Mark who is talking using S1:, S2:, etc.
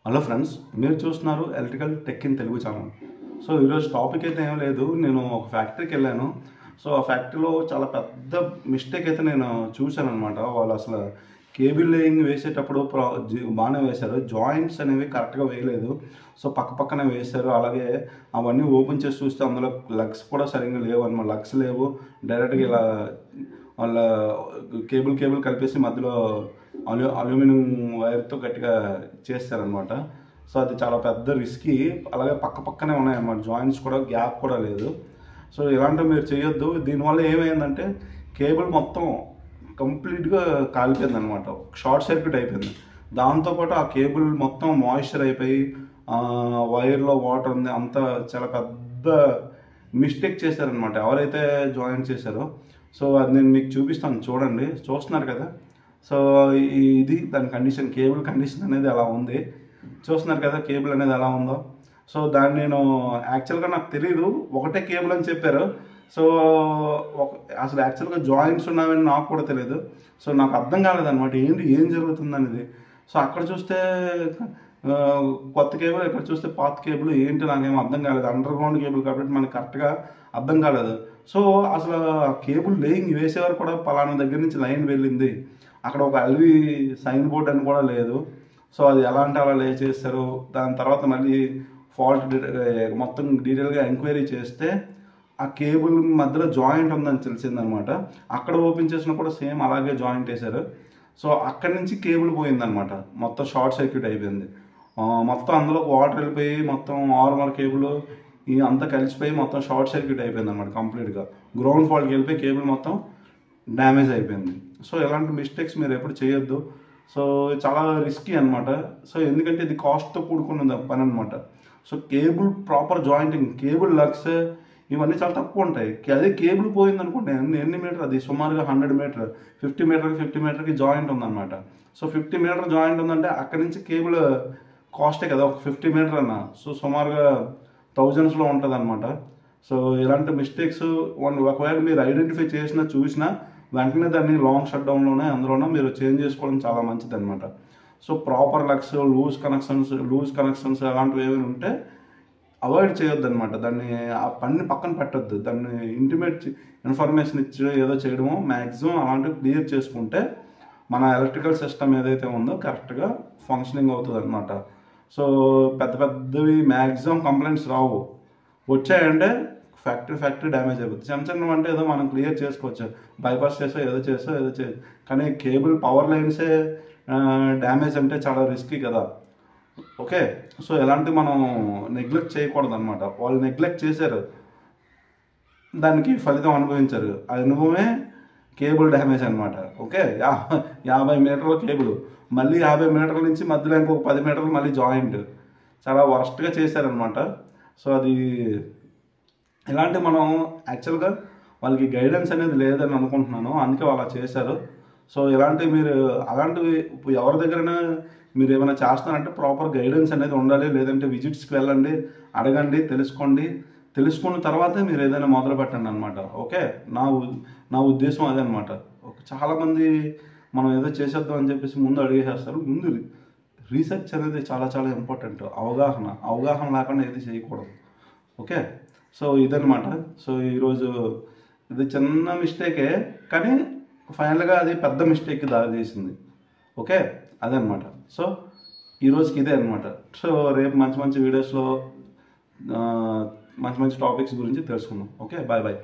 S1: Hello friends, మీరు చూస్తున్నారు electrical tech in Telugu channel. So ఈరోజు టాపిక్ అయితే ఏం లేదు. నేను ఒక ఫ్యాక్టరీకి వెళ్ళాను. సో ఆ ఫ్యాక్టరీలో చాలా పెద్ద మిస్టేక్ అయితే నేను చూశాను అనమాట. వాళ్ళు అసలు కేబుల్ లేయింగ్ వేసేటప్పుడు బాగానే వేశారు, జాయింట్స్ అనేవి కరెక్ట్గా వేయలేదు. సో పక్క పక్కనే వేశారు. అలాగే అవన్నీ ఓపెన్ చేసి చూస్తే అందులో లగ్స్ కూడా సరిగ్గా లేవు అనమాట. లగ్స్ లేవు, డైరెక్ట్గా ఇలా వాళ్ళ కేబుల్ కలిపేసి మధ్యలో అల్యూమినియం వైర్తో గట్టిగా చేస్తారనమాట. సో అది చాలా పెద్ద రిస్కీ. అలాగే పక్క పక్కనే ఉన్నాయన్నమాట, జాయింట్స్ కూడా, గ్యాప్ కూడా లేదు. సో ఇలాంటివి మీరు చేయొద్దు. దీనివల్ల ఏమైందంటే కేబుల్ మొత్తం కంప్లీట్గా కాలిపోయింది అనమాట, షార్ట్ సర్క్యూట్ అయిపోయింది. దాంతోపాటు ఆ కేబుల్ మొత్తం మాయిశ్చర్ అయిపోయి వైర్లో వాటర్ ఉంది, అంత చాలా పెద్ద మిస్టేక్ చేశారనమాట ఎవరైతే జాయిన్ చేశారో. సో అది నేను మీకు చూపిస్తాను, చూడండి. చూస్తున్నారు కదా. సో ఇది దాని కండిషన్, కేబుల్ కండిషన్ అనేది ఎలా ఉంది చూస్తున్నారు కదా, కేబుల్ అనేది ఎలా ఉందో. సో దాన్ని నేను యాక్చువల్గా నాకు తెలియదు, ఒకటే కేబుల్ అని చెప్పారు. సో అసలు యాక్చువల్గా జాయింట్స్ ఉన్నాయని నాకు కూడా తెలియదు. సో నాకు అర్థం కాలేదన్నమాట, ఏం జరుగుతుంది అనేది. సో అక్కడ చూస్తే కొత్త కేబుల్, ఇక్కడ చూస్తే పాత కేబుల్, ఏంటి నాకేం అర్థం కాలేదు. అండర్ గ్రౌండ్ కేబుల్ కాబట్టి మనకి కరెక్ట్గా అర్థం కాలేదు. సో అసలు కేబుల్ లేయింగ్ వేసేవారు కూడా పలానా దగ్గర నుంచి లైన్ వెళ్ళింది, అక్కడ ఒక ఎల్వి సైన్ బోర్డ్ అని కూడా లేదు. సో అది ఎలా అంటే అలా లే చేస్తారు. దాని తర్వాత మళ్ళీ ఫాల్ట్ మొత్తం డీటెయిల్గా ఎంక్వైరీ చేస్తే ఆ కేబుల్ మధ్యలో జాయింట్ ఉందని తెలిసిందనమాట. అక్కడ ఓపెన్ చేసినా కూడా సేమ్ అలాగే జాయింట్ వేశారు. సో అక్కడి నుంచి కేబుల్ పోయిందనమాట, మొత్తం షార్ట్ సర్క్యూట్ అయిపోయింది. మొత్తం అందులో వాటర్ వెళ్ళిపోయి మొత్తం నార్మల్ కేబుల్ అంతా కలిసిపోయి మొత్తం షార్ట్ సర్క్యూట్ అయిపోయింది అనమాట. కంప్లీట్గా గ్రౌండ్ ఫాల్ట్కి వెళ్ళిపోయి కేబుల్ మొత్తం డ్యామేజ్ అయిపోయింది. సో ఇలాంటి మిస్టేక్స్ మీరు ఎప్పుడు చేయొద్దు. సో చాలా రిస్కీ అనమాట. సో ఎందుకంటే ఇది కాస్ట్తో కూడుకున్న పని అనమాట. So cable proper jointing, cable lugs ఇవన్నీ చాలా తక్కువ ఉంటాయి. అదే కేబుల్ పోయింది అనుకోండి, ఎన్ని మీటర్ అది, సుమారుగా 100 మీటర్, 50 మీటర్కి జాయింట్ ఉందన్నమాట. సో 50 మీటర్ జాయింట్ ఉందంటే అక్కడి నుంచి కేబుల్ కాస్టే కదా ఒక 50 మీటర్ అన్న. సో సుమారుగా థౌజండ్స్లో ఉంటుంది అనమాట. సో ఇలాంటి మిస్టేక్స్ ఒకవేళ మీరు ఐడెంటిఫై చేసినా చూసినా వెంటనే దాన్ని లాంగ్ షట్ డౌన్లోనే అందులోనే మీరు చేంజ్ చేసుకోవడం చాలా మంచిది అనమాట. సో ప్రాపర్ లగ్స్, లూజ్ కనెక్షన్స్ అలాంటివి ఏమైనా ఉంటే అవాయిడ్ చేయొద్దు అనమాట. దాన్ని ఆ పని పక్కన పెట్టద్దు. దాన్ని ఇంటిమేట్ ఇన్ఫర్మేషన్ ఇచ్చి ఏదో చేయడమో మ్యాక్సిమం అలాంటివి క్లియర్ చేసుకుంటే మన ఎలక్ట్రికల్ సిస్టమ్ ఏదైతే ఉందో కరెక్ట్గా ఫంక్షనింగ్ అవుతుంది అనమాట. సో పెద్దవి మ్యాక్సిమం కంప్లైంట్స్ రావు. వచ్చాయంటే ఫ్యాక్టరీ డ్యామేజ్ అయిపోతుంది. చిన్న అంటే ఏదో మనం క్లియర్ చేసుకోవచ్చు, బైపాస్ ఏదో చేసో. కానీ కేబుల్ పవర్ లైన్సే డ్యామేజ్ అంటే చాలా రిస్కీ కదా. ఓకే. సో ఎలాంటి మనం నెగ్లెక్ట్ చేయకూడదు అనమాట. వాళ్ళు నెగ్లెక్ట్ చేశారు, దానికి ఫలితం అనుభవించారు. ఆ అనుభవమే కేబుల్ డ్యామేజ్ అనమాట. ఓకే. 50 మీటర్ల కేబుల్, మళ్ళీ 50 మీటర్ల నుంచి మధ్యలో ఇంకొక 10 మీటర్లు మళ్ళీ జాయింట్, చాలా వర్స్ట్గా చేశారనమాట. సో అది ఇలాంటి మనం యాక్చువల్గా వాళ్ళకి గైడెన్స్ అనేది లేదని అనుకుంటున్నాను, అందుకే వాళ్ళు చేశారు. సో ఇలాంటివి మీరు అలాంటివి ఎవరి దగ్గరైనా మీరు ఏమైనా చేస్తున్నారంటే ప్రాపర్ గైడెన్స్ అనేది ఉండాలి. లేదంటే విజిట్స్కి వెళ్ళండి, అడగండి, తెలుసుకున్న తర్వాతే మీరు ఏదైనా మొదలు పెట్టండి అనమాట. ఓకే. నా ఉద్దేశం అదే అనమాట. చాలామంది మనం ఏదో చేసేద్దాం అని చెప్పేసి ముందు అడిగేసేస్తారు. ముందు రీసెర్చ్ అనేది చాలా చాలా ఇంపార్టెంట్. అవగాహన లేకుండా ఏది చేయకూడదు. ఓకే. సో ఇదనమాట. సో ఈరోజు ఇది చిన్న మిస్టేకే, కానీ ఫైనల్గా అది పెద్ద మిస్టేక్కి దారి తీసింది. ఓకే. అదనమాట. సో ఈరోజుకి ఇదే అనమాట. సో రేపు మంచి వీడియోస్లో మంచి టాపిక్స్ గురించి తెలుసుకుందాం. ఓకే. బాయ్.